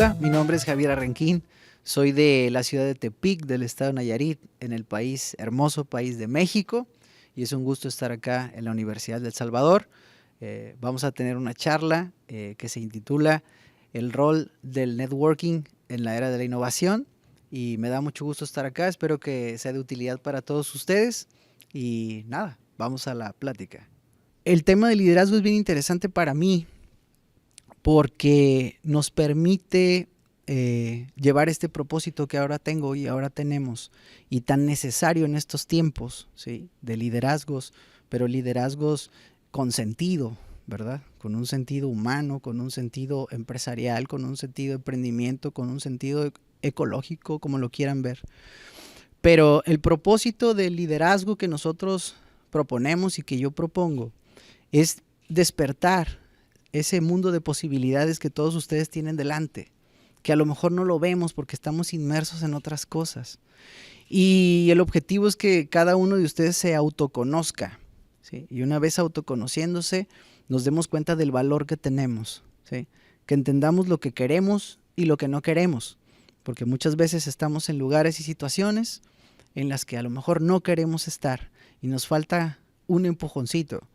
Hola, mi nombre es Javier Arrenquín, soy de la ciudad de Tepic, del estado de Nayarit, en el país, hermoso país de México, y es un gusto estar acá en la Universidad de El Salvador. Vamos a tener una charla que se intitula El rol del networking en la era de la innovación, y me da mucho gusto estar acá, espero que sea de utilidad para todos ustedes, y nada, vamos a la plática. El tema del liderazgo es bien interesante para mí, porque nos permite llevar este propósito que ahora tengo y ahora tenemos y tan necesario en estos tiempos, ¿sí? De liderazgos, pero liderazgos con sentido, ¿verdad? Con un sentido humano, con un sentido empresarial, con un sentido de emprendimiento, con un sentido ecológico, como lo quieran ver. Pero el propósito del liderazgo que nosotros proponemos y que yo propongo es despertar ese mundo de posibilidades que todos ustedes tienen delante, que a lo mejor no lo vemos porque estamos inmersos en otras cosas. Y el objetivo es que cada uno de ustedes se autoconozca, ¿sí? Y una vez autoconociéndose, nos demos cuenta del valor que tenemos, ¿sí? Que entendamos lo que queremos y lo que no queremos, porque muchas veces estamos en lugares y situaciones en las que a lo mejor no queremos estar y nos falta un empujoncito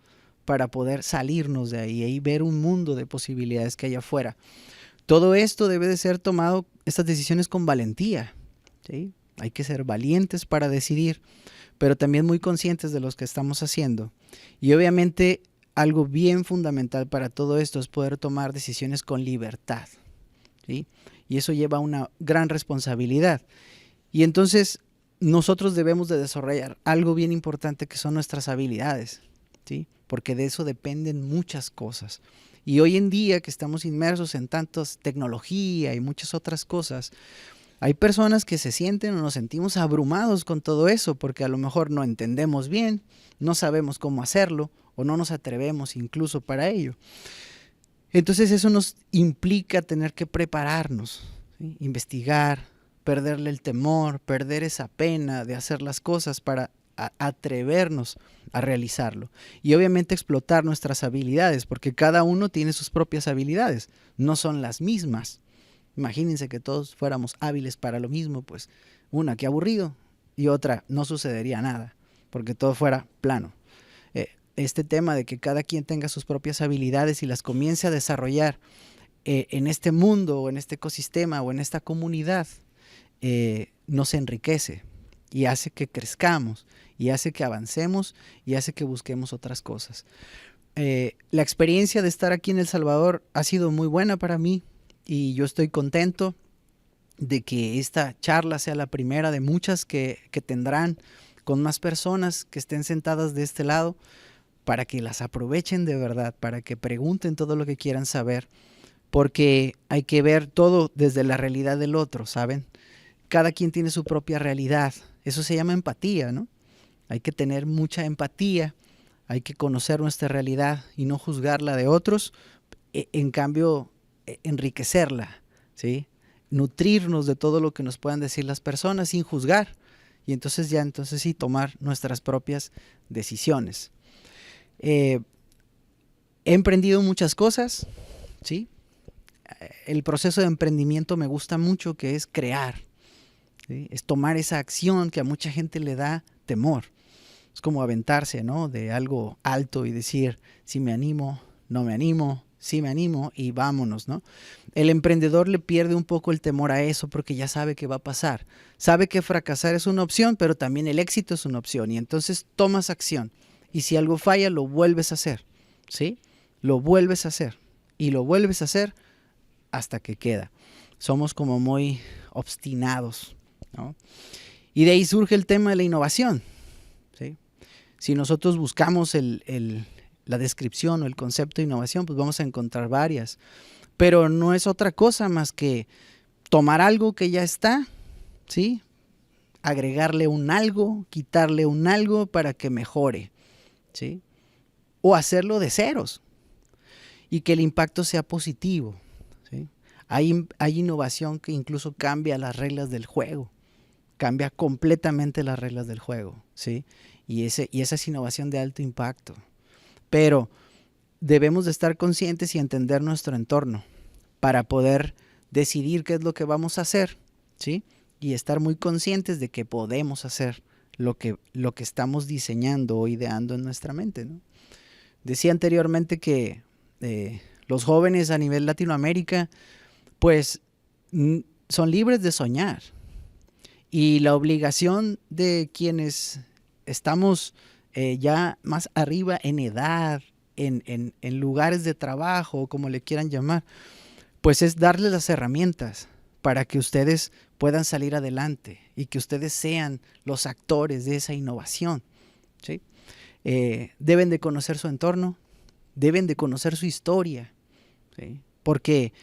para poder salirnos de ahí y ver un mundo de posibilidades que hay afuera. Todo esto debe de ser tomado, estas decisiones con valentía, ¿sí? Hay que ser valientes para decidir, pero también muy conscientes de lo que estamos haciendo. Y obviamente algo bien fundamental para todo esto es poder tomar decisiones con libertad, ¿sí? Y eso lleva a una gran responsabilidad. Y entonces nosotros debemos de desarrollar algo bien importante que son nuestras habilidades, ¿sí? Porque de eso dependen muchas cosas. Y hoy en día que estamos inmersos en tantas tecnología y muchas otras cosas, hay personas que se sienten o nos sentimos abrumados con todo eso porque a lo mejor no entendemos bien, no sabemos cómo hacerlo o no nos atrevemos incluso para ello. Entonces eso nos implica tener que prepararnos, ¿sí? Investigar, perderle el temor, perder esa pena de hacer las cosas para atrevernos a realizarlo. Y obviamente explotar nuestras habilidades, porque cada uno tiene sus propias habilidades, no son las mismas. Imagínense que todos fuéramos hábiles para lo mismo, pues una, qué aburrido, y otra, no sucedería nada, porque todo fuera plano. Este tema de que cada quien tenga sus propias habilidades y las comience a desarrollar en este mundo o en este ecosistema o en esta comunidad, nos enriquece y hace que crezcamos y hace que avancemos y hace que busquemos otras cosas. La experiencia de estar aquí en El Salvador ha sido muy buena para mí y yo estoy contento de que esta charla sea la primera de muchas que tendrán con más personas que estén sentadas de este lado, para que las aprovechen de verdad, para que pregunten todo lo que quieran saber, porque hay que ver todo desde la realidad del otro, ¿saben? Cada quien tiene su propia realidad, eso se llama empatía, ¿no? Hay que tener mucha empatía, hay que conocer nuestra realidad y no juzgarla de otros, en cambio enriquecerla, ¿sí? Nutrirnos de todo lo que nos puedan decir las personas sin juzgar, y entonces sí tomar nuestras propias decisiones. He emprendido muchas cosas, ¿sí? El proceso de emprendimiento me gusta mucho, que es crear, ¿sí? Es tomar esa acción que a mucha gente le da temor. Es como aventarse, ¿no? De algo alto y decir, si me animo, no me animo, sí me animo y vámonos, ¿no? El emprendedor le pierde un poco el temor a eso porque ya sabe qué va a pasar. Sabe que fracasar es una opción, pero también el éxito es una opción, y entonces tomas acción. Y si algo falla, lo vuelves a hacer, ¿sí? Lo vuelves a hacer y lo vuelves a hacer hasta que queda. Somos como muy obstinados, ¿no? Y de ahí surge el tema de la innovación, ¿sí? Si nosotros buscamos la descripción o el concepto de innovación, pues vamos a encontrar varias. Pero no es otra cosa más que tomar algo que ya está, ¿sí? Agregarle un algo, quitarle un algo para que mejore, ¿sí? O hacerlo de ceros y que el impacto sea positivo, ¿sí? Hay innovación que incluso cambia las reglas del juego, cambia completamente las reglas del juego, ¿sí? Y esa es innovación de alto impacto. Pero debemos de estar conscientes y entender nuestro entorno para poder decidir qué es lo que vamos a hacer, ¿sí? Y estar muy conscientes de que podemos hacer lo que estamos diseñando o ideando en nuestra mente, ¿no? Decía anteriormente que los jóvenes a nivel Latinoamérica, pues son libres de soñar. Y la obligación de quienes estamos ya más arriba en edad, en lugares de trabajo, como le quieran llamar, pues es darles las herramientas para que ustedes puedan salir adelante y que ustedes sean los actores de esa innovación, ¿sí? Deben de conocer su entorno, deben de conocer su historia, ¿sí? Porque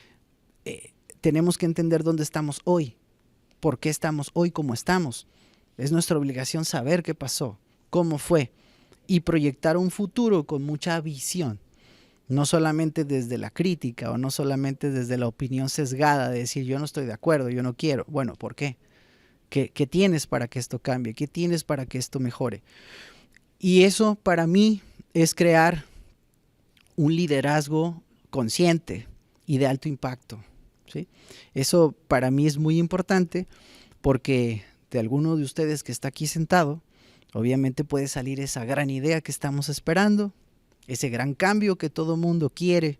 tenemos que entender dónde estamos hoy, por qué estamos hoy como estamos. Es nuestra obligación saber qué pasó, cómo fue, y proyectar un futuro con mucha visión. No solamente desde la crítica o no solamente desde la opinión sesgada de decir yo no estoy de acuerdo, yo no quiero. Bueno, ¿por qué? ¿Qué tienes para que esto cambie? ¿Qué tienes para que esto mejore? Y eso para mí es crear un liderazgo consciente y de alto impacto, ¿sí? Eso para mí es muy importante porque de alguno de ustedes que está aquí sentado, obviamente puede salir esa gran idea que estamos esperando, ese gran cambio que todo mundo quiere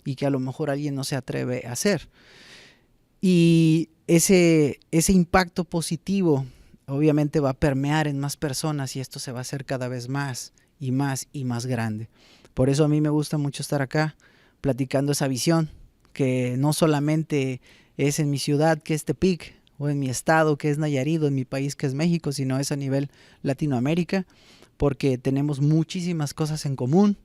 y que a lo mejor alguien no se atreve a hacer. Y ese impacto positivo obviamente va a permear en más personas y esto se va a hacer cada vez más y más y más grande. Por eso a mí me gusta mucho estar acá platicando esa visión, que no solamente es en mi ciudad, que es Tepic, o en mi estado, que es Nayarit, o en mi país, que es México, sino es a nivel Latinoamérica, porque tenemos muchísimas cosas en común.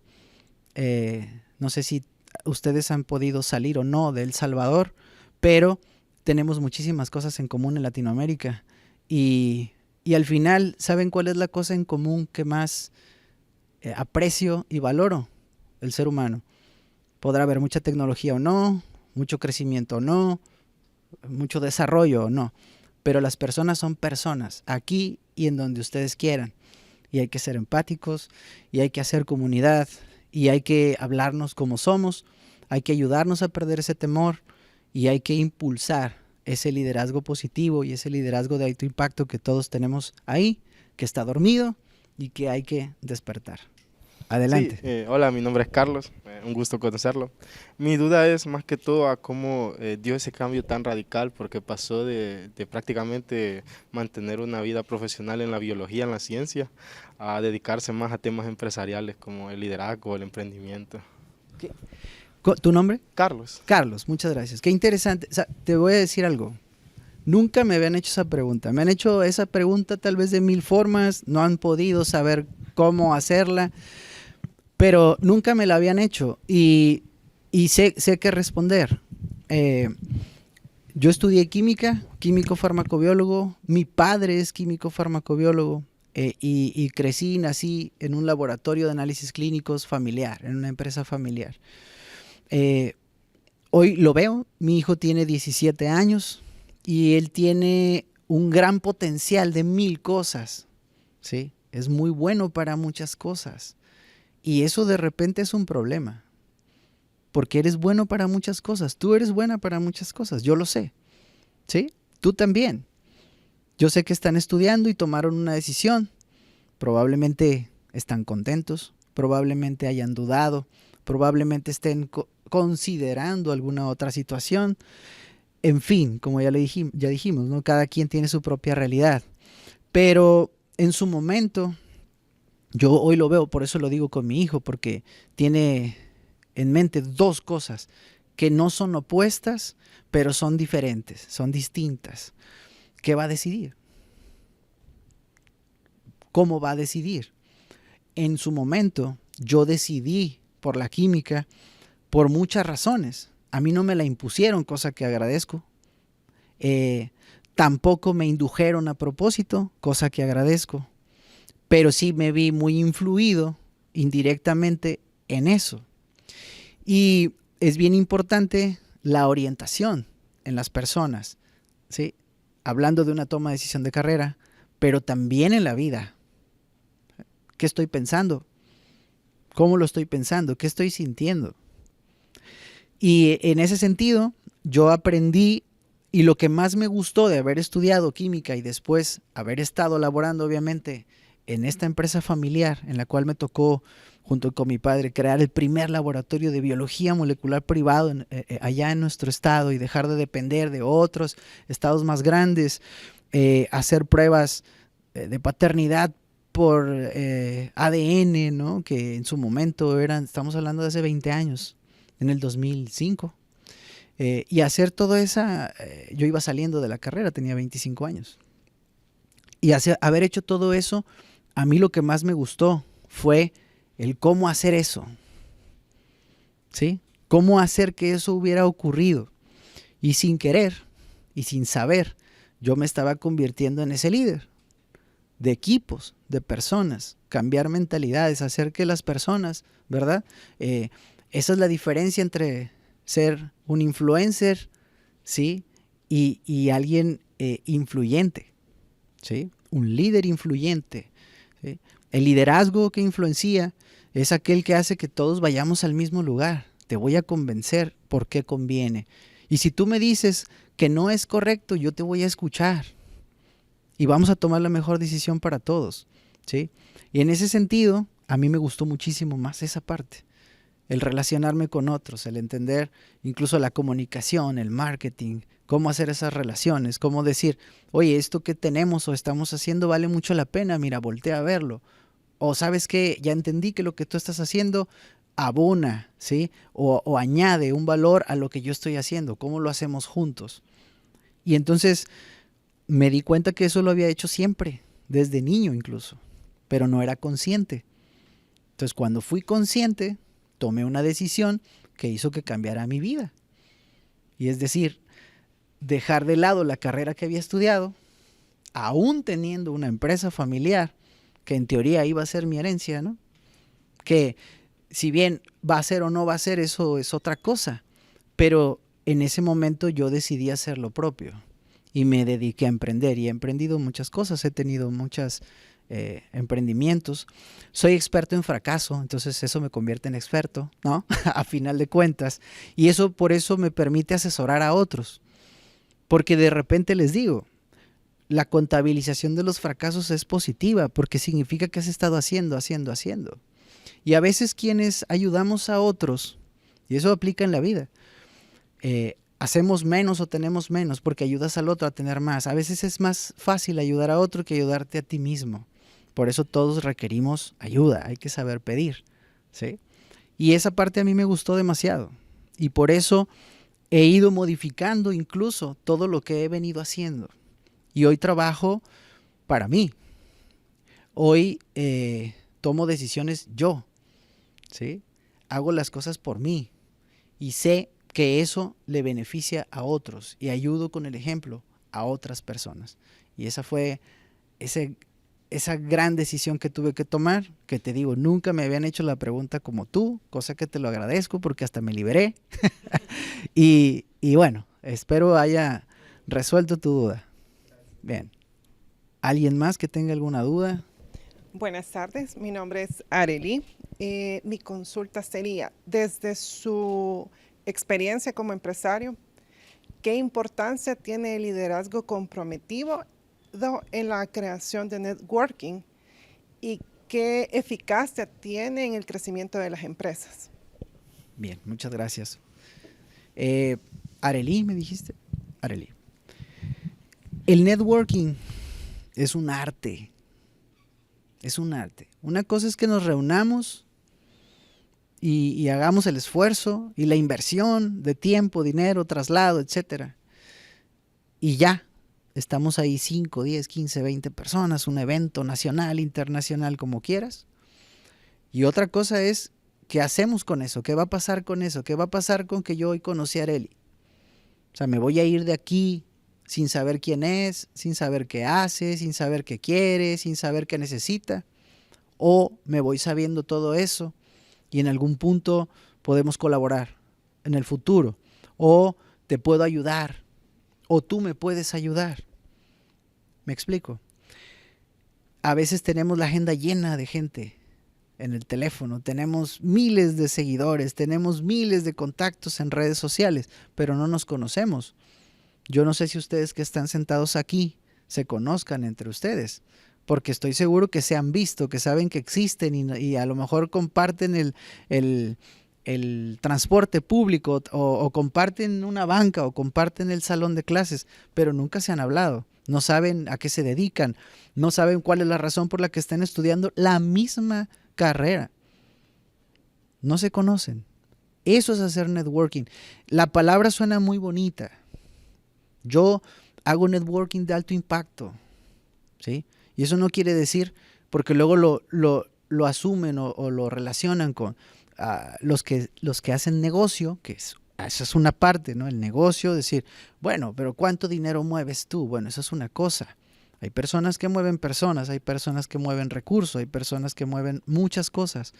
No sé si ustedes han podido salir o no de El Salvador, pero tenemos muchísimas cosas en común en Latinoamérica. Y al final, ¿saben cuál es la cosa en común que más aprecio y valoro? El ser humano. Podrá haber mucha tecnología o no, mucho crecimiento o no, mucho desarrollo o no, pero las personas son personas, aquí y en donde ustedes quieran. Y hay que ser empáticos, y hay que hacer comunidad, y hay que hablarnos como somos, hay que ayudarnos a perder ese temor, y hay que impulsar ese liderazgo positivo y ese liderazgo de alto impacto que todos tenemos ahí, que está dormido y que hay que despertar. Adelante. Sí, hola, mi nombre es Carlos, un gusto conocerlo. Mi duda es más que todo a cómo dio ese cambio tan radical, porque pasó de prácticamente mantener una vida profesional en la biología, en la ciencia, a dedicarse más a temas empresariales como el liderazgo, el emprendimiento. ¿Tu nombre? Carlos. Carlos, muchas gracias. Qué interesante. O sea, te voy a decir algo. Nunca me habían hecho esa pregunta. Me han hecho esa pregunta tal vez de 1000 formas, no han podido saber cómo hacerla, pero nunca me la habían hecho y sé qué responder. Yo estudié química, químico farmacobiólogo, mi padre es químico farmacobiólogo y crecí y nací en un laboratorio de análisis clínicos familiar, en una empresa familiar. Hoy lo veo, mi hijo tiene 17 años y él tiene un gran potencial de 1000 cosas, ¿sí? Es muy bueno para muchas cosas. Y eso de repente es un problema, porque eres bueno para muchas cosas. Tú eres buena para muchas cosas, yo lo sé, ¿sí? Tú también. Yo sé que están estudiando y tomaron una decisión. Probablemente están contentos, probablemente hayan dudado, probablemente estén considerando alguna otra situación. En fin, como ya dijimos, ¿no? Cada quien tiene su propia realidad. Pero en su momento... Yo hoy lo veo, por eso lo digo con mi hijo, porque tiene en mente dos cosas que no son opuestas, pero son diferentes, son distintas. ¿Qué va a decidir? ¿Cómo va a decidir? En su momento, yo decidí por la química por muchas razones. A mí no me la impusieron, cosa que agradezco. Tampoco me indujeron a propósito, cosa que agradezco. Pero sí me vi muy influido indirectamente en eso. Y es bien importante la orientación en las personas, ¿sí? Hablando de una toma de decisión de carrera, pero también en la vida. ¿Qué estoy pensando? ¿Cómo lo estoy pensando? ¿Qué estoy sintiendo? Y en ese sentido, yo aprendí, y lo que más me gustó de haber estudiado química y después haber estado laborando obviamente en esta empresa familiar en la cual me tocó junto con mi padre crear el primer laboratorio de biología molecular privado allá en nuestro estado y dejar de depender de otros estados más grandes, hacer pruebas de paternidad por ADN, ¿no? Que en su momento eran, estamos hablando de hace 20 años, en el 2005. Y hacer todo eso, yo iba saliendo de la carrera, tenía 25 años. Y haber hecho todo eso, a mí lo que más me gustó fue el cómo hacer eso. ¿Sí? Cómo hacer que eso hubiera ocurrido. Y sin querer y sin saber, yo me estaba convirtiendo en ese líder de equipos, de personas, cambiar mentalidades, hacer que las personas, ¿verdad? Esa es la diferencia entre ser un influencer, ¿sí? Y alguien influyente, ¿sí? Un líder influyente, ¿sí? El liderazgo que influencia es aquel que hace que todos vayamos al mismo lugar. Te voy a convencer por qué conviene. Y si tú me dices que no es correcto, yo te voy a escuchar. Y vamos a tomar la mejor decisión para todos, ¿sí? Y en ese sentido, a mí me gustó muchísimo más esa parte. El relacionarme con otros, el entender incluso la comunicación, el marketing, cómo hacer esas relaciones, cómo decir, oye, esto que tenemos o estamos haciendo vale mucho la pena, mira, voltea a verlo. O sabes que ya entendí que lo que tú estás haciendo abona, ¿sí? O añade un valor a lo que yo estoy haciendo, cómo lo hacemos juntos. Y entonces me di cuenta que eso lo había hecho siempre, desde niño incluso, pero no era consciente. Entonces cuando fui consciente, tomé una decisión que hizo que cambiara mi vida. Y es decir, dejar de lado la carrera que había estudiado, aún teniendo una empresa familiar, que en teoría iba a ser mi herencia, ¿no? Que si bien va a ser o no va a ser, eso es otra cosa. Pero en ese momento yo decidí hacer lo propio y me dediqué a emprender y he emprendido muchas cosas, he tenido muchos emprendimientos. Soy experto en fracaso, entonces eso me convierte en experto, ¿no? A final de cuentas. Y eso por eso me permite asesorar a otros. Porque de repente les digo, la contabilización de los fracasos es positiva porque significa que has estado haciendo. Y a veces quienes ayudamos a otros, y eso aplica en la vida, hacemos menos o tenemos menos porque ayudas al otro a tener más. A veces es más fácil ayudar a otro que ayudarte a ti mismo. Por eso todos requerimos ayuda, hay que saber pedir, ¿sí? Y esa parte a mí me gustó demasiado. Y por eso he ido modificando incluso todo lo que he venido haciendo. Y hoy trabajo para mí. Hoy tomo decisiones yo, ¿sí? Hago las cosas por mí. Y sé que eso le beneficia a otros. Y ayudo con el ejemplo a otras personas. Y esa fue esa gran decisión que tuve que tomar, que te digo, nunca me habían hecho la pregunta como tú, cosa que te lo agradezco porque hasta me liberé. y bueno, espero haya resuelto tu duda. Bien. ¿Alguien más que tenga alguna duda? Buenas tardes, mi nombre es Arely. Mi consulta sería, desde su experiencia como empresario, ¿qué importancia tiene el liderazgo comprometido en la creación de networking y qué eficacia tiene en el crecimiento de las empresas? Bien, muchas gracias. Arely, ¿me dijiste? Arely. El networking es un arte. Es un arte. Una cosa es que nos reunamos y hagamos el esfuerzo y la inversión de tiempo, dinero, traslado, etcétera. Y ya, estamos ahí 5, 10, 15, 20 personas, un evento nacional, internacional, como quieras. Y otra cosa es, ¿qué hacemos con eso? ¿Qué va a pasar con eso? ¿Qué va a pasar con que yo hoy conocí a Arely? O sea, me voy a ir de aquí sin saber quién es, sin saber qué hace, sin saber qué quiere, sin saber qué necesita. O me voy sabiendo todo eso y en algún punto podemos colaborar en el futuro. O te puedo ayudar. O tú me puedes ayudar. ¿Me explico? A veces tenemos la agenda llena de gente. en el teléfono, tenemos miles de seguidores, tenemos miles de contactos en redes sociales, pero no nos conocemos. Yo no sé si ustedes que están sentados aquí se conozcan entre ustedes, porque estoy seguro que se han visto, que saben que existen y a lo mejor comparten el transporte público o comparten una banca o comparten el salón de clases, pero nunca se han hablado. No saben a qué se dedican, no saben cuál es la razón por la que están estudiando la misma carrera. No se conocen. Eso es hacer networking. La palabra suena muy bonita. Yo hago networking de alto impacto, ¿sí? Y eso no quiere decir, porque luego lo asumen o lo relacionan con los que hacen negocio, que esa es una parte, ¿no? El negocio, decir, bueno, pero ¿cuánto dinero mueves tú? Bueno, eso es una cosa. Hay personas que mueven personas, hay personas que mueven recursos, hay personas que mueven muchas cosas.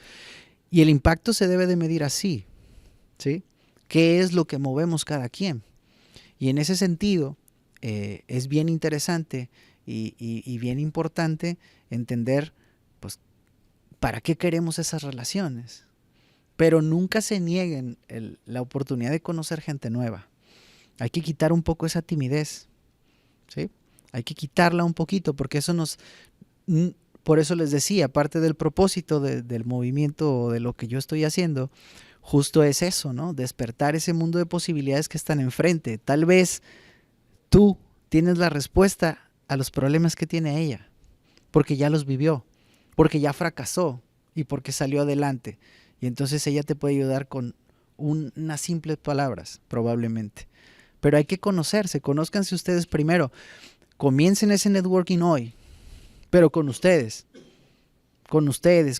Y el impacto se debe de medir así, ¿sí? ¿Qué es lo que movemos cada quien? Y en ese sentido, es bien interesante y bien importante entender, pues, para qué queremos esas relaciones. Pero nunca se nieguen la oportunidad de conocer gente nueva. Hay que quitar un poco esa timidez, ¿sí? Hay que quitarla un poquito porque eso por eso les decía, parte del propósito del movimiento o de lo que yo estoy haciendo, justo es eso, ¿no? Despertar ese mundo de posibilidades que están enfrente. Tal vez tú tienes la respuesta a los problemas que tiene ella, porque ya los vivió, porque ya fracasó y porque salió adelante. Y entonces ella te puede ayudar con unas simples palabras, probablemente. Pero hay que conocerse, conózcanse ustedes primero. Comiencen ese networking hoy, pero con ustedes,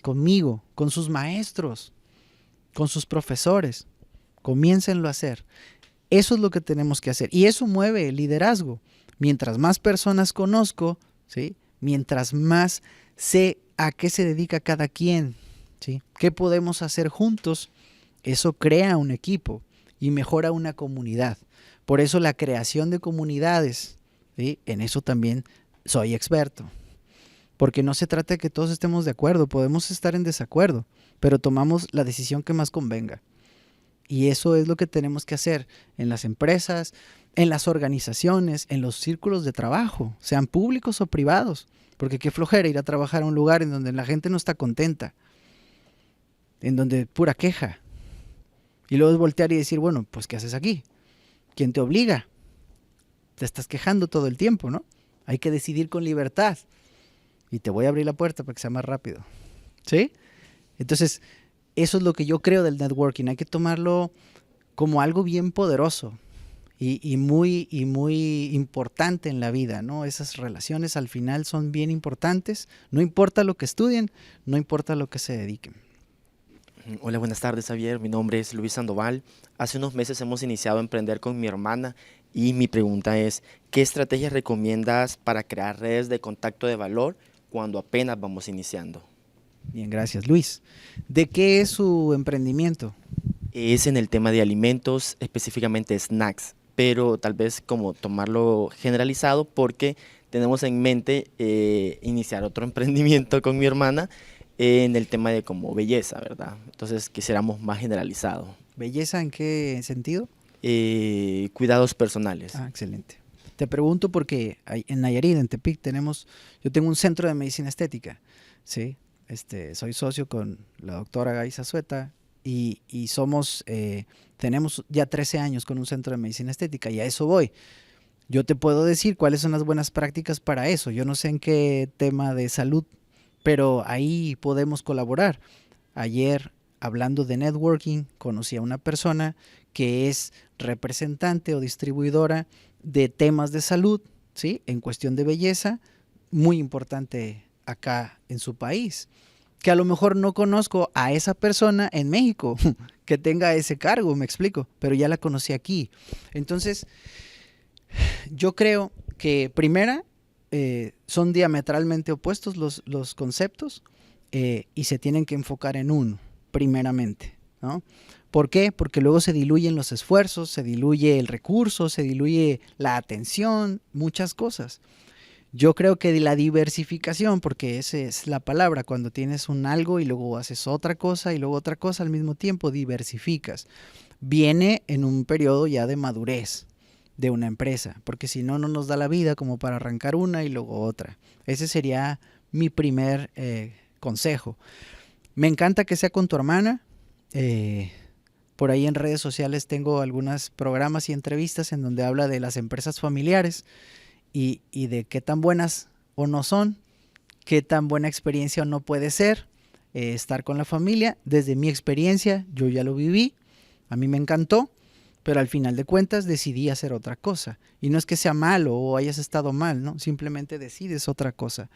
conmigo, con sus maestros, con sus profesores. Comiéncenlo a hacer. Eso es lo que tenemos que hacer. Y eso mueve el liderazgo. Mientras más personas conozco, ¿sí? Mientras más sé a qué se dedica cada quien, ¿sí? ¿Qué podemos hacer juntos? Eso crea un equipo y mejora una comunidad. Por eso la creación de comunidades, ¿sí? En eso también soy experto. Porque no se trata de que todos estemos de acuerdo, podemos estar en desacuerdo, pero tomamos la decisión que más convenga. Y eso es lo que tenemos que hacer en las empresas, en las organizaciones, en los círculos de trabajo, sean públicos o privados. Porque qué flojera ir a trabajar a un lugar en donde la gente no está contenta, en donde pura queja. Y luego es voltear y decir, bueno, pues ¿qué haces aquí? ¿Quién te obliga? Te estás quejando todo el tiempo, ¿no? Hay que decidir con libertad. Y te voy a abrir la puerta para que sea más rápido. ¿Sí? Entonces, eso es lo que yo creo del networking. Hay que tomarlo como algo bien poderoso y muy importante en la vida, ¿no? Esas relaciones al final son bien importantes. No importa lo que estudien, no importa lo que se dediquen. Hola, buenas tardes, Javier. Mi nombre es Luis Sandoval. Hace unos meses hemos iniciado a emprender con mi hermana y mi pregunta es, ¿qué estrategias recomiendas para crear redes de contacto de valor cuando apenas vamos iniciando? Bien, gracias. Luis, ¿de qué es su emprendimiento? Es en el tema de alimentos, específicamente snacks, pero tal vez como tomarlo generalizado porque tenemos en mente iniciar otro emprendimiento con mi hermana en el tema de como belleza, ¿verdad? Entonces quisiéramos más generalizado. ¿Belleza en qué sentido? Cuidados personales. Ah, excelente. Te pregunto porque en Nayarit, en Tepic, yo tengo un centro de medicina estética, ¿sí? Soy socio con la doctora Gaisa Sueta y tenemos ya 13 años con un centro de medicina estética y a eso voy. Yo te puedo decir cuáles son las buenas prácticas para eso. Yo no sé en qué tema de salud, pero ahí podemos colaborar. Ayer, hablando de networking, conocí a una persona que es representante o distribuidora de temas de salud, ¿sí? En cuestión de belleza, muy importante acá en su país, que a lo mejor no conozco a esa persona en México que tenga ese cargo, me explico, pero ya la conocí aquí. Entonces, yo creo que primera, son diametralmente opuestos los conceptos y se tienen que enfocar en uno, primeramente, ¿no? ¿Por qué? Porque luego se diluyen los esfuerzos, se diluye el recurso, se diluye la atención, muchas cosas. Yo creo que la diversificación, porque esa es la palabra, cuando tienes un algo y luego haces otra cosa y luego otra cosa al mismo tiempo, diversificas. Viene en un periodo ya de madurez de una empresa, porque si no, no nos da la vida como para arrancar una y luego otra. Ese sería mi primer consejo. Me encanta que sea con tu hermana. Por ahí en redes sociales tengo algunos programas y entrevistas en donde habla de las empresas familiares y de qué tan buenas o no son, qué tan buena experiencia o no puede ser estar con la familia. Desde mi experiencia, yo ya lo viví, a mí me encantó, pero al final de cuentas decidí hacer otra cosa. Y no es que sea malo o hayas estado mal, ¿no? Simplemente decides otra cosa.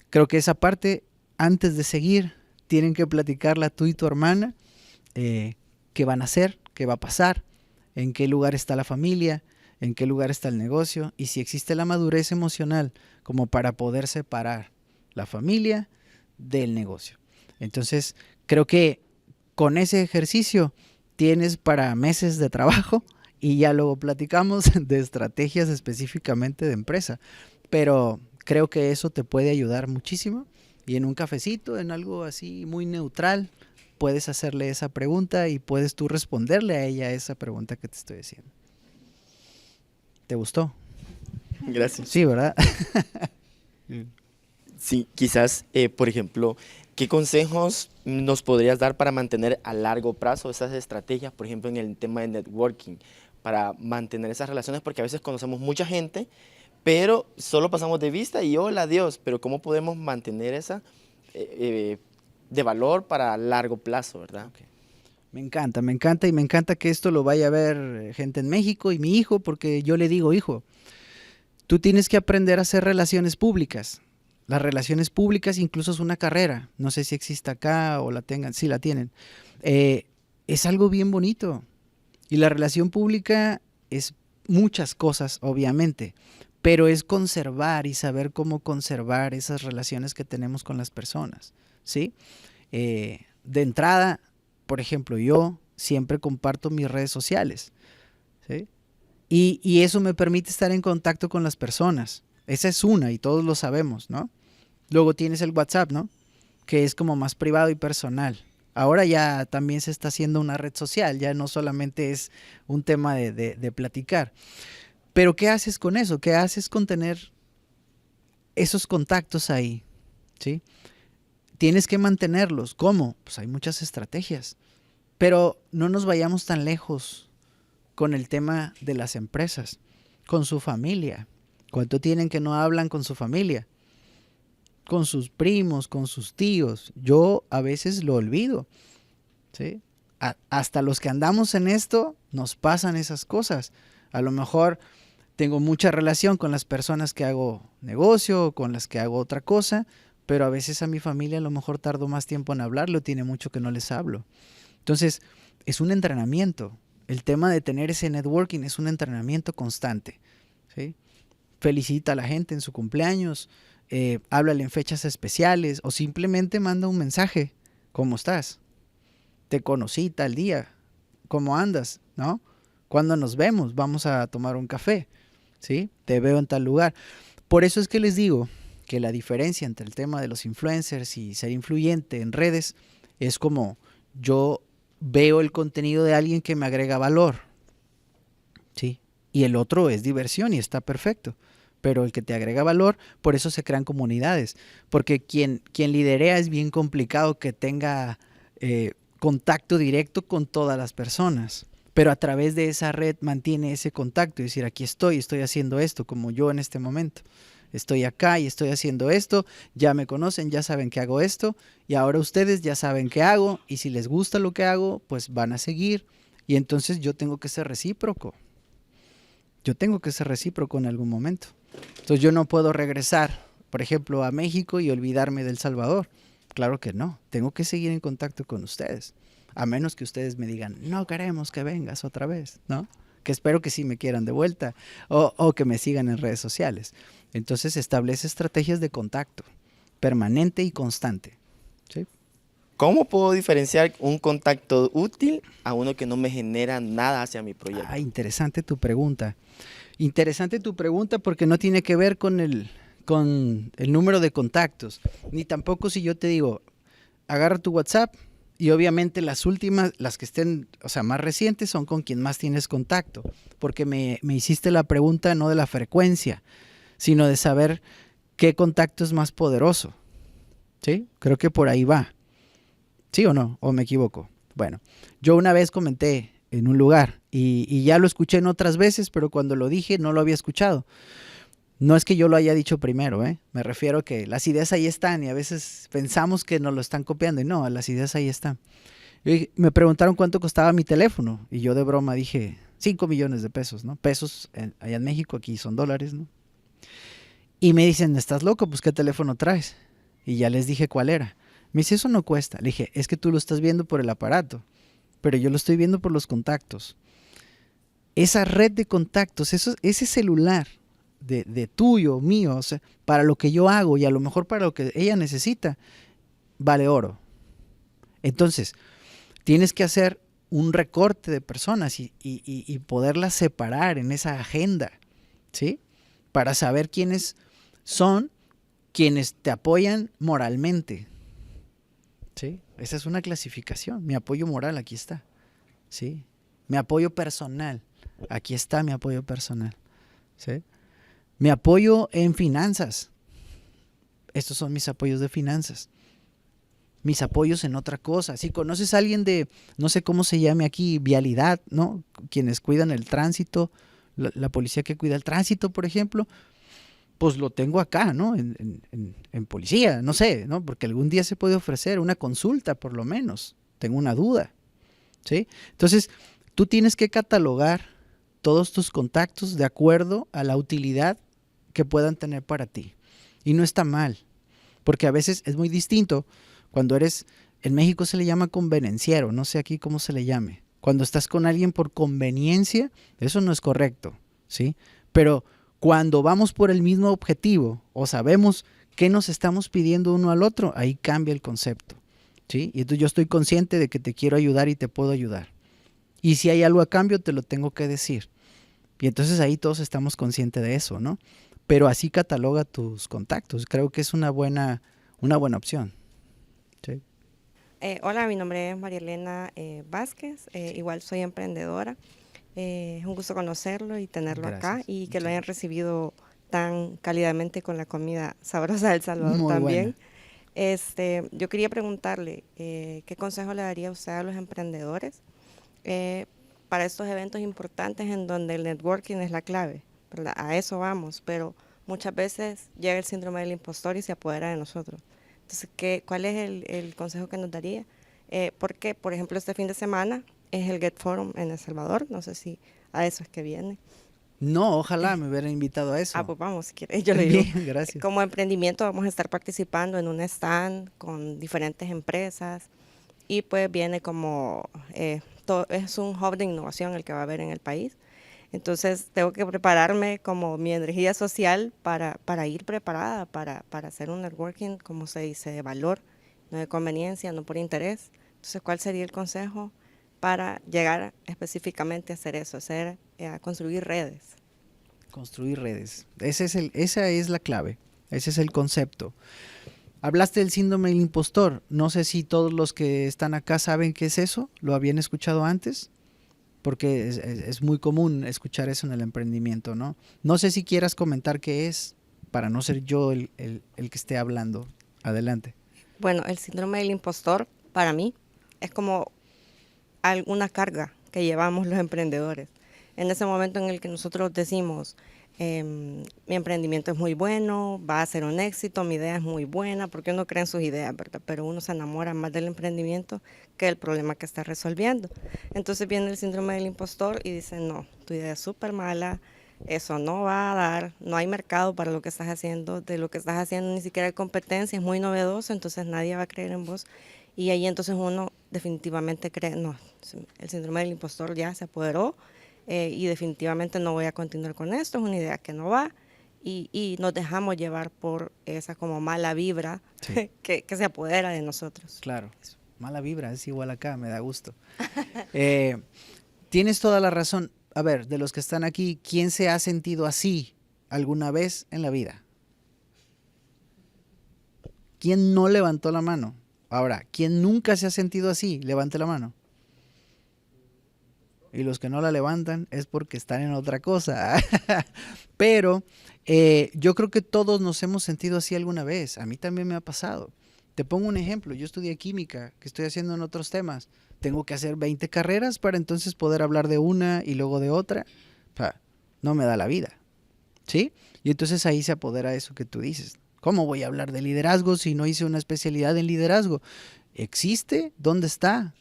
Creo que esa parte, antes de seguir, tienen que platicarla tú y tu hermana, qué van a hacer, qué va a pasar, en qué lugar está la familia, en qué lugar está el negocio y si existe la madurez emocional como para poder separar la familia del negocio. Entonces, creo que con ese ejercicio tienes para meses de trabajo y ya luego platicamos de estrategias específicamente de empresa. Pero creo que eso te puede ayudar muchísimo y en un cafecito, en algo así muy neutral, puedes hacerle esa pregunta y puedes tú responderle a ella esa pregunta que te estoy haciendo. ¿Te gustó? Gracias. Sí, ¿verdad? Sí, quizás, por ejemplo, ¿qué consejos nos podrías dar para mantener a largo plazo esas estrategias, por ejemplo, en el tema de networking, para mantener esas relaciones? Porque a veces conocemos mucha gente, pero solo pasamos de vista y hola, adiós, pero ¿cómo podemos mantener esa de valor para largo plazo, verdad? Okay. Me encanta y me encanta que esto lo vaya a ver gente en México y mi hijo, porque yo le digo, hijo, tú tienes que aprender a hacer relaciones públicas. Las relaciones públicas incluso es una carrera. No sé si existe acá o la tengan. Sí, la tienen. Es algo bien bonito. Y la relación pública es muchas cosas, obviamente. Pero es conservar y saber cómo conservar esas relaciones que tenemos con las personas. ¿Sí? De entrada, por ejemplo, yo siempre comparto mis redes sociales. ¿Sí? Y eso me permite estar en contacto con las personas. Esa es una y todos lo sabemos, ¿no? Luego tienes el WhatsApp, ¿no? Que es como más privado y personal. Ahora ya también se está haciendo una red social, ya no solamente es un tema de platicar. Pero ¿qué haces con eso? ¿Qué haces con tener esos contactos ahí? ¿Sí? Tienes que mantenerlos. ¿Cómo? Pues hay muchas estrategias. Pero no nos vayamos tan lejos con el tema de las empresas, con su familia. ¿Cuánto tienen que no hablan con su familia? Con sus primos, con sus tíos. Yo a veces lo olvido. ¿Sí? Hasta los que andamos en esto nos pasan esas cosas. A lo mejor tengo mucha relación con las personas que hago negocio, con las que hago otra cosa, pero a veces a mi familia a lo mejor tardo más tiempo en hablarlo, tiene mucho que no les hablo. Entonces, es un entrenamiento. El tema de tener ese networking es un entrenamiento constante. ¿Sí? Felicita a la gente en su cumpleaños, háblale en fechas especiales o simplemente manda un mensaje. ¿Cómo estás? Te conocí tal día. ¿Cómo andas? ¿No? ¿Cuándo nos vemos? Vamos a tomar un café. ¿Sí? Te veo en tal lugar. Por eso es que les digo que la diferencia entre el tema de los influencers y ser influyente en redes es como yo veo el contenido de alguien que me agrega valor. ¿Sí? Y el otro es diversión y está perfecto. Pero el que te agrega valor, por eso se crean comunidades. Porque quien liderea es bien complicado que tenga contacto directo con todas las personas. Pero a través de esa red mantiene ese contacto y decir, aquí estoy haciendo esto, como yo en este momento. Estoy acá y estoy haciendo esto, ya me conocen, ya saben que hago esto y ahora ustedes ya saben qué hago y si les gusta lo que hago, pues van a seguir y entonces yo tengo que ser recíproco. Yo tengo que ser recíproco en algún momento. Entonces yo no puedo regresar, por ejemplo, a México y olvidarme de El Salvador. Claro que no, tengo que seguir en contacto con ustedes. A menos que ustedes me digan, no queremos que vengas otra vez, ¿no? Que espero que sí me quieran de vuelta o que me sigan en redes sociales. Entonces establece estrategias de contacto permanente y constante. ¿Sí? ¿Cómo puedo diferenciar un contacto útil a uno que no me genera nada hacia mi proyecto? Interesante tu pregunta. Interesante tu pregunta porque no tiene que ver con con el número de contactos, ni tampoco si yo te digo, agarra tu WhatsApp y obviamente las últimas, las que estén, o sea, más recientes son con quien más tienes contacto, porque me hiciste la pregunta no de la frecuencia, sino de saber qué contacto es más poderoso. ¿Sí? Creo que por ahí va. ¿Sí o no? ¿O me equivoco? Bueno, yo una vez comenté en un lugar y ya lo escuché en otras veces, pero cuando lo dije no lo había escuchado. No es que yo lo haya dicho primero, ¿eh? Me refiero a que las ideas ahí están y a veces pensamos que nos lo están copiando y no, las ideas ahí están. Me preguntaron cuánto costaba mi teléfono y yo de broma dije 5 millones de pesos, ¿no? Pesos allá en México, aquí son dólares, ¿no? Y me dicen, ¿estás loco? Pues ¿qué teléfono traes? Y ya les dije cuál era. Me dice, eso no cuesta. Le dije, es que tú lo estás viendo por el aparato, pero yo lo estoy viendo por los contactos. Esa red de contactos, ese celular de tuyo, mío, o sea, para lo que yo hago y a lo mejor para lo que ella necesita, vale oro. Entonces, tienes que hacer un recorte de personas y poderlas separar en esa agenda, ¿sí? Para saber quiénes son quienes te apoyan moralmente, ¿sí? Esa es una clasificación. Mi apoyo moral, aquí está, ¿sí? Mi apoyo personal, aquí está mi apoyo personal, ¿sí? Mi apoyo en finanzas, estos son mis apoyos de finanzas. Mis apoyos en otra cosa. Si conoces a alguien de, no sé cómo se llame aquí, vialidad, ¿no? Quienes cuidan el tránsito, la policía que cuida el tránsito, por ejemplo, pues lo tengo acá, ¿no? En policía, no sé, ¿no? Porque algún día se puede ofrecer una consulta, por lo menos. Tengo una duda, ¿sí? Entonces, tú tienes que catalogar todos tus contactos de acuerdo a la utilidad que puedan tener para ti. Y no está mal, porque a veces es muy distinto cuando eres, en México se le llama convenenciero, no sé aquí cómo se le llame. Cuando estás con alguien por conveniencia, eso no es correcto, ¿sí? Pero cuando vamos por el mismo objetivo o sabemos qué nos estamos pidiendo uno al otro, ahí cambia el concepto, ¿sí? Y entonces yo estoy consciente de que te quiero ayudar y te puedo ayudar. Y si hay algo a cambio, te lo tengo que decir. Y entonces ahí todos estamos conscientes de eso, ¿no? Pero así cataloga tus contactos. Creo que es una buena opción. ¿Sí? Hola, mi nombre es María Elena Vázquez, igual soy emprendedora. Es un gusto conocerlo y tenerlo acá Gracias. y que lo Muchas hayan recibido tan cálidamente con la comida sabrosa del Salvador Muy también. buena. Yo quería preguntarle, ¿qué consejo le daría usted a los emprendedores eh, para estos eventos importantes en donde el networking es la clave, ¿verdad? A eso vamos, pero muchas veces llega el síndrome del impostor y se apodera de nosotros. Entonces, ¿cuál es el consejo que nos daría? Porque, por ejemplo, este fin de semana es el Get Forum en El Salvador, no sé si a eso es que viene. No, ojalá me hubieran invitado a eso. Pues vamos, si quiere, yo le digo. Bien, gracias. Como emprendimiento vamos a estar participando en un stand con diferentes empresas y pues viene como, es un hub de innovación el que va a haber en el país. Entonces tengo que prepararme como mi energía social para ir preparada, para hacer un networking, como se dice, de valor, no de conveniencia, no por interés. Entonces, ¿cuál sería el consejo para llegar específicamente a hacer eso, a construir redes? Construir redes. Esa es la clave. Ese es el concepto. Hablaste del síndrome del impostor. No sé si todos los que están acá saben qué es eso. ¿Lo habían escuchado antes? Porque es muy común escuchar eso en el emprendimiento, ¿no? No sé si quieras comentar qué es, para no ser yo el que esté hablando. Adelante. Bueno, el síndrome del impostor para mí es como alguna carga que llevamos los emprendedores. En ese momento en el que nosotros decimos, mi emprendimiento es muy bueno, va a ser un éxito, mi idea es muy buena, porque uno cree en sus ideas, ¿verdad? Pero uno se enamora más del emprendimiento que del problema que está resolviendo. Entonces viene el síndrome del impostor y dice, no, tu idea es súper mala, eso no va a dar, no hay mercado para lo que estás haciendo, de lo que estás haciendo ni siquiera hay competencia, es muy novedoso, entonces nadie va a creer en vos. Y ahí entonces uno definitivamente cree, no, el síndrome del impostor ya se apoderó, y definitivamente no voy a continuar con esto, es una idea que no va, y nos dejamos llevar por esa como mala vibra Sí. que se apodera de nosotros. Claro. Mala vibra, es igual acá, me da gusto. Tienes toda la razón. A ver, de los que están aquí, ¿quién se ha sentido así alguna vez en la vida? ¿Quién no levantó la mano? Ahora, ¿quién nunca se ha sentido así? Levante la mano. Y los que no la levantan es porque están en otra cosa. Pero yo creo que todos nos hemos sentido así alguna vez. A mí también me ha pasado. Te pongo un ejemplo. Yo estudié química, que estoy haciendo en otros temas. Tengo que hacer 20 carreras para entonces poder hablar de una y luego de otra. No me da la vida. ¿Sí? Y entonces ahí se apodera eso que tú dices. ¿Cómo voy a hablar de liderazgo si no hice una especialidad en liderazgo? ¿Existe? ¿Dónde está?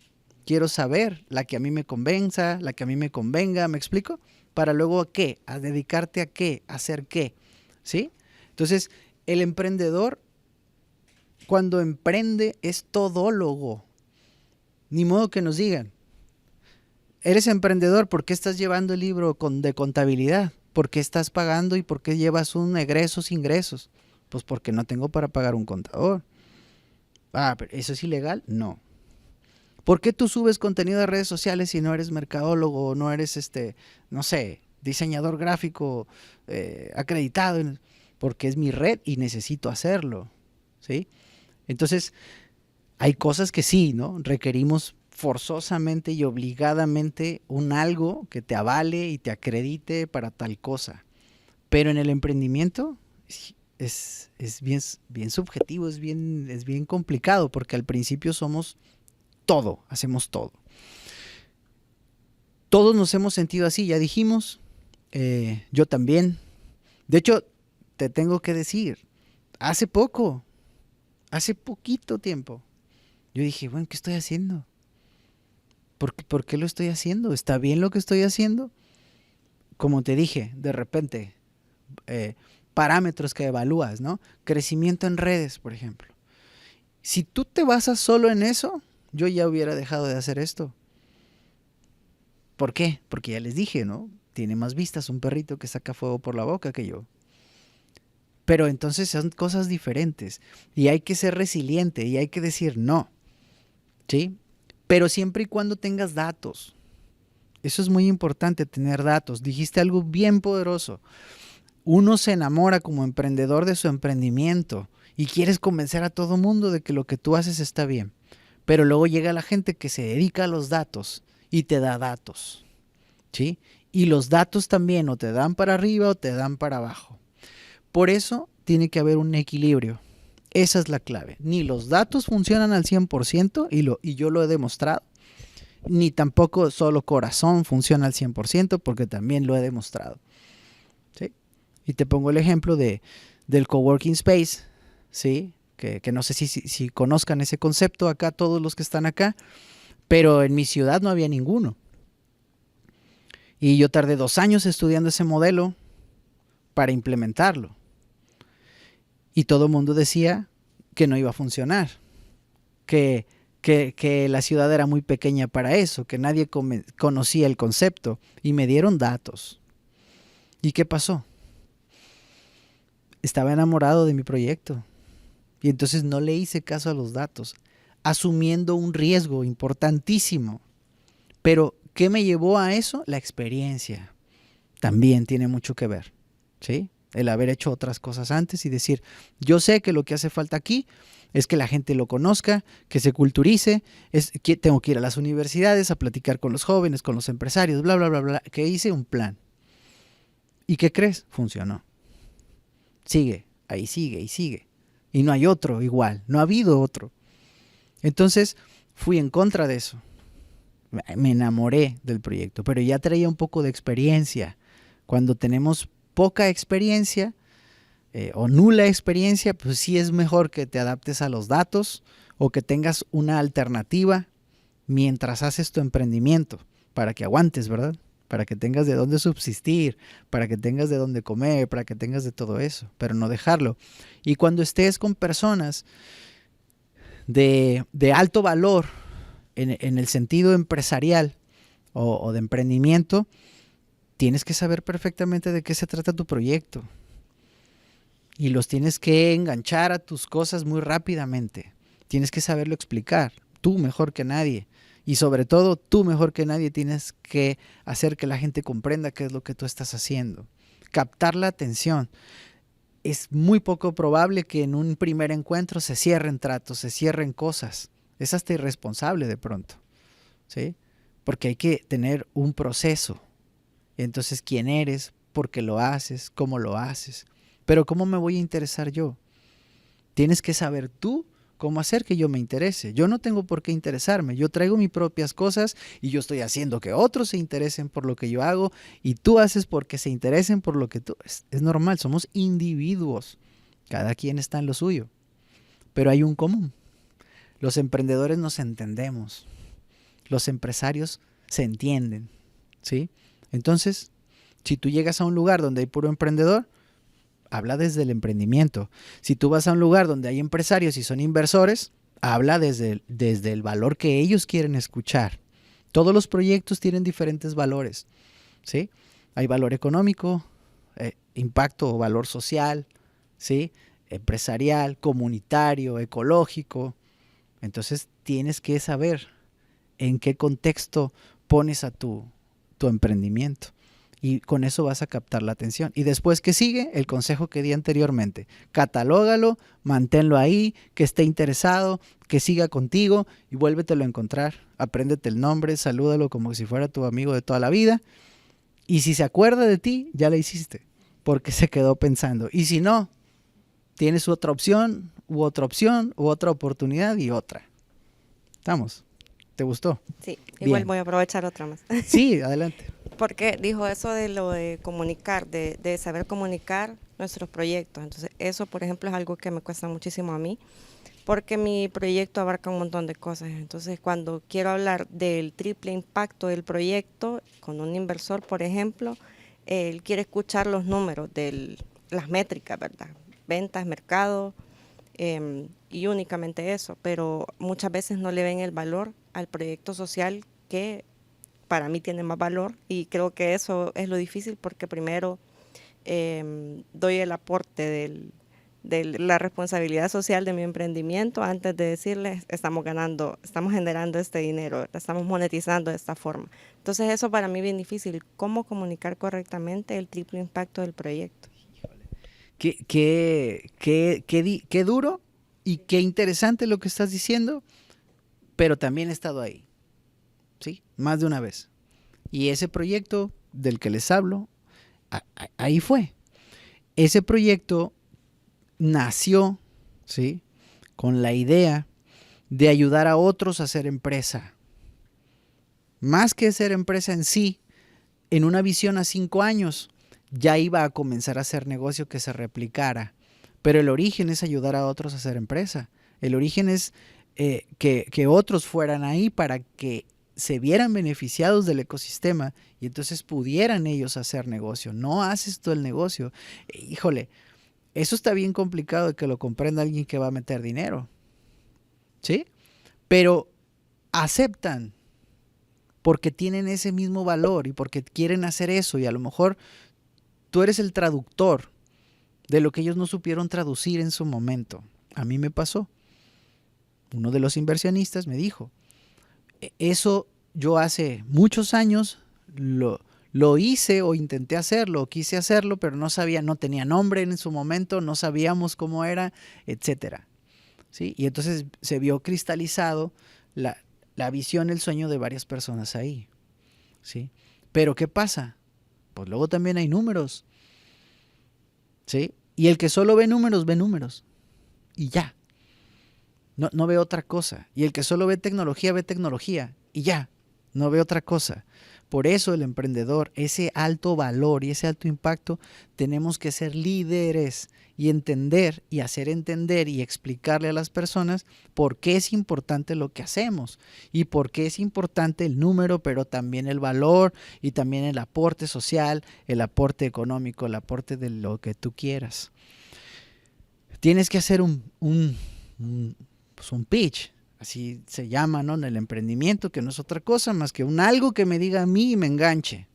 Quiero saber la que a mí me convenza, la que a mí me convenga, ¿me explico? Para luego ¿a qué? ¿A dedicarte a qué? ¿A hacer qué? ¿Sí? Entonces, el emprendedor, cuando emprende, es todólogo. Ni modo que nos digan, eres emprendedor, ¿por qué estás llevando el libro de contabilidad? ¿Por qué estás pagando y por qué llevas un egresos, ingresos? Pues porque no tengo para pagar un contador. ¿Pero eso es ilegal? No. ¿Por qué tú subes contenido a redes sociales si no eres mercadólogo o no eres, no sé, diseñador gráfico acreditado? Porque es mi red y necesito hacerlo, ¿sí? Entonces, hay cosas que sí, ¿no? Requerimos forzosamente y obligadamente un algo que te avale y te acredite para tal cosa. Pero en el emprendimiento es bien subjetivo, es bien complicado, porque al principio somos todo, hacemos todo. Todos nos hemos sentido así, ya dijimos, yo también. De hecho, te tengo que decir, hace poquito tiempo, yo dije, bueno, ¿qué estoy haciendo? ¿Por qué lo estoy haciendo? ¿Está bien lo que estoy haciendo? Como te dije, de repente, parámetros que evalúas, ¿no? Crecimiento en redes, por ejemplo. Si tú te basas solo en eso, yo ya hubiera dejado de hacer esto. ¿Por qué? Porque ya les dije, ¿no? Tiene más vistas un perrito que saca fuego por la boca que yo. Pero entonces son cosas diferentes y hay que ser resiliente y hay que decir no, ¿sí? Pero siempre y cuando tengas datos. Eso es muy importante, tener datos. Dijiste algo bien poderoso. Uno se enamora como emprendedor de su emprendimiento y quieres convencer a todo mundo de que lo que tú haces está bien. Pero luego llega la gente que se dedica a los datos y te da datos, ¿sí? Y los datos también o te dan para arriba o te dan para abajo. Por eso tiene que haber un equilibrio. Esa es la clave. Ni los datos funcionan al 100% y yo lo he demostrado, ni tampoco solo corazón funciona al 100% porque también lo he demostrado, ¿sí? Y te pongo el ejemplo del coworking space, ¿sí? Que no sé si conozcan ese concepto acá, todos los que están acá, pero en mi ciudad no había ninguno. Y yo tardé 2 años estudiando ese modelo para implementarlo. Y todo el mundo decía que no iba a funcionar, que la ciudad era muy pequeña para eso, que nadie conocía el concepto. Y me dieron datos. ¿Y qué pasó? Estaba enamorado de mi proyecto. Y entonces no le hice caso a los datos, asumiendo un riesgo importantísimo. Pero, ¿qué me llevó a eso? La experiencia. También tiene mucho que ver, ¿sí? El haber hecho otras cosas antes y decir, yo sé que lo que hace falta aquí es que la gente lo conozca, que se culturice, que tengo que ir a las universidades a platicar con los jóvenes, con los empresarios, bla, bla, bla, bla, que hice un plan. ¿Y qué crees? Funcionó. Sigue, ahí sigue y sigue. Y no hay otro igual, no ha habido otro. Entonces fui en contra de eso. Me enamoré del proyecto, pero ya traía un poco de experiencia. Cuando tenemos poca experiencia o nula experiencia, pues sí es mejor que te adaptes a los datos o que tengas una alternativa mientras haces tu emprendimiento para que aguantes, ¿verdad? Para que tengas de dónde subsistir, para que tengas de dónde comer, para que tengas de todo eso, pero no dejarlo. Y cuando estés con personas de alto valor en el sentido empresarial o de emprendimiento, tienes que saber perfectamente de qué se trata tu proyecto. Y los tienes que enganchar a tus cosas muy rápidamente. Tienes que saberlo explicar, tú mejor que nadie. Y sobre todo, tú mejor que nadie tienes que hacer que la gente comprenda qué es lo que tú estás haciendo. Captar la atención. es muy poco probable que en un primer encuentro se cierren tratos, se cierren cosas. Es hasta irresponsable de pronto, ¿sí? Porque hay que tener un proceso. Entonces, ¿quién eres? ¿Por qué lo haces? ¿Cómo lo haces? Pero ¿cómo me voy a interesar yo? Tienes que saber tú cómo hacer que yo me interese. Yo no tengo por qué interesarme. Yo traigo mis propias cosas y yo estoy haciendo que otros se interesen por lo que yo hago y tú haces porque se interesen por lo que tú... Es normal, somos individuos. Cada quien está en lo suyo. Pero hay un común. Los emprendedores nos entendemos. Los empresarios se entienden, ¿sí? Entonces, si tú llegas a un lugar donde hay puro emprendedor, habla desde el emprendimiento. Si tú vas a un lugar donde hay empresarios y son inversores, habla desde el valor que ellos quieren escuchar. Todos los proyectos tienen diferentes valores, ¿sí? Hay valor económico, impacto o valor social, ¿sí? Empresarial, comunitario, ecológico. Entonces tienes que saber en qué contexto pones a tu emprendimiento. Y con eso vas a captar la atención. Y después, ¿qué sigue? El consejo que di anteriormente. Catalógalo, manténlo ahí, que esté interesado, que siga contigo y vuélvetelo a encontrar. Apréndete el nombre, salúdalo como si fuera tu amigo de toda la vida. Y si se acuerda de ti, ya la hiciste, porque se quedó pensando. Y si no, tienes otra opción, u otra oportunidad y otra. ¿Estamos? ¿Te gustó? Sí, igual Bien. voy a aprovechar otra más. Sí, adelante. Porque dijo eso de lo de comunicar, de saber comunicar nuestros proyectos. Entonces, eso, por ejemplo, es algo que me cuesta muchísimo a mí, porque mi proyecto abarca un montón de cosas. Entonces, cuando quiero hablar del triple impacto del proyecto, con un inversor, por ejemplo, él quiere escuchar los números, las métricas, ¿verdad? Ventas, mercado, y únicamente eso. Pero muchas veces no le ven el valor al proyecto social que para mí tiene más valor, y creo que eso es lo difícil, porque primero doy el aporte de la responsabilidad social de mi emprendimiento antes de decirles estamos generando este dinero, estamos monetizando de esta forma. Entonces eso para mí es bien difícil, cómo comunicar correctamente el triple impacto del proyecto. Qué duro y qué interesante lo que estás diciendo, pero también he estado ahí. ¿Sí? Más de una vez. Y ese proyecto del que les hablo, ahí fue. Ese proyecto nació, ¿sí? Con la idea de ayudar a otros a hacer empresa. Más que ser empresa en sí, en una visión a 5 años, ya iba a comenzar a hacer negocio que se replicara. Pero el origen es ayudar a otros a hacer empresa. El origen es que otros fueran ahí para que se vieran beneficiados del ecosistema y entonces pudieran ellos hacer negocio. No haces tú el negocio. Híjole, eso está bien complicado de que lo comprenda alguien que va a meter dinero. ¿Sí? Pero aceptan porque tienen ese mismo valor y porque quieren hacer eso, y a lo mejor tú eres el traductor de lo que ellos no supieron traducir en su momento. A mí me pasó. Uno de los inversionistas me dijo, eso yo hace muchos años lo hice o intenté hacerlo o quise hacerlo, pero no sabía, no tenía nombre en su momento, no sabíamos cómo era, etcétera. ¿Sí? Y entonces se vio cristalizado la visión, el sueño de varias personas ahí. ¿Sí? Pero ¿qué pasa? Pues luego también hay números. ¿Sí? Y el que solo ve números. Y ya. No ve otra cosa. Y el que solo ve tecnología. Y ya. No ve otra cosa. Por eso el emprendedor, ese alto valor y ese alto impacto, tenemos que ser líderes y entender y hacer entender y explicarle a las personas por qué es importante lo que hacemos y por qué es importante el número, pero también el valor y también el aporte social, el aporte económico, el aporte de lo que tú quieras. Tienes que hacer un pitch. Así se llama, ¿no? En el emprendimiento, que no es otra cosa más que algo que me diga a mí y me enganche.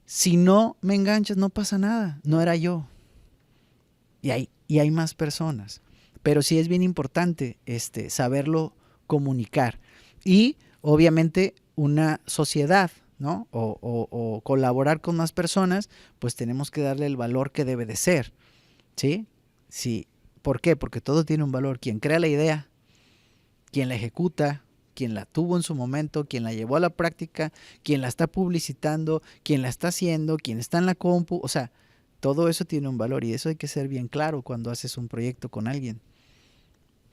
Si no me enganchas, no pasa nada. No era yo. Y hay más personas. Pero sí es bien importante saberlo comunicar. Y obviamente una sociedad, ¿no? O colaborar con más personas, pues tenemos que darle el valor que debe de ser. ¿Sí? Sí. ¿Por qué? Porque todo tiene un valor. Quien crea la idea, quien la ejecuta, quien la tuvo en su momento, quien la llevó a la práctica, quien la está publicitando, quien la está haciendo, quien está en la compu, o sea, todo eso tiene un valor y eso hay que ser bien claro cuando haces un proyecto con alguien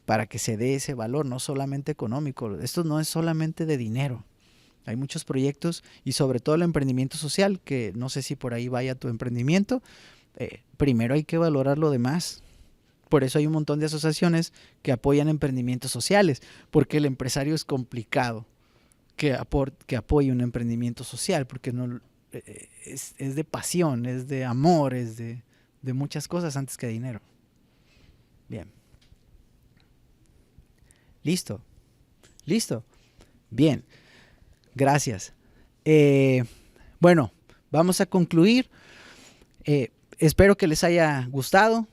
para que se dé ese valor, no solamente económico. Esto no es solamente de dinero. Hay muchos proyectos y sobre todo el emprendimiento social, que no sé si por ahí vaya tu emprendimiento. Primero hay que valorar lo demás. Por eso hay un montón de asociaciones que apoyan emprendimientos sociales, porque el empresario es complicado que apoye un emprendimiento social, porque no es de pasión, es de amor, es de muchas cosas antes que dinero. Bien. Listo. Listo. Bien. Gracias. Bueno, vamos a concluir. Espero que les haya gustado,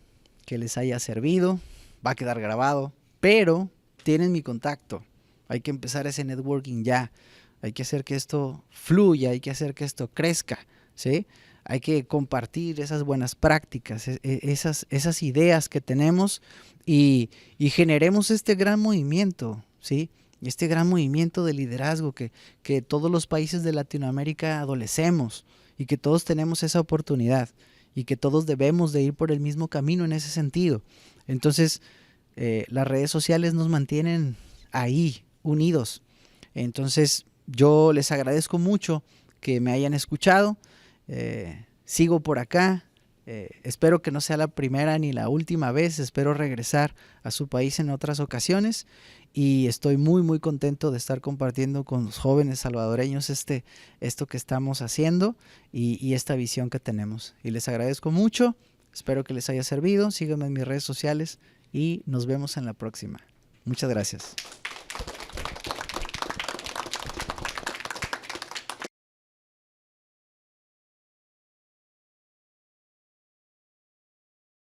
que les haya servido. Va a quedar grabado, pero tienen mi contacto. Hay que empezar ese networking ya. Hay que hacer que esto fluya, hay que hacer que esto crezca, ¿sí? Hay que compartir esas buenas prácticas, esas ideas que tenemos y generemos este gran movimiento, ¿sí? Este gran movimiento de liderazgo que todos los países de Latinoamérica adolecemos y que todos tenemos esa oportunidad y que todos debemos de ir por el mismo camino en ese sentido. Entonces, las redes sociales nos mantienen ahí, unidos. Entonces, yo les agradezco mucho que me hayan escuchado. Sigo por acá. Espero que no sea la primera ni la última vez. Espero regresar a su país en otras ocasiones. Y estoy muy, muy contento de estar compartiendo con los jóvenes salvadoreños esto que estamos haciendo y esta visión que tenemos. Y les agradezco mucho. Espero que les haya servido. Síganme en mis redes sociales y nos vemos en la próxima. Muchas gracias.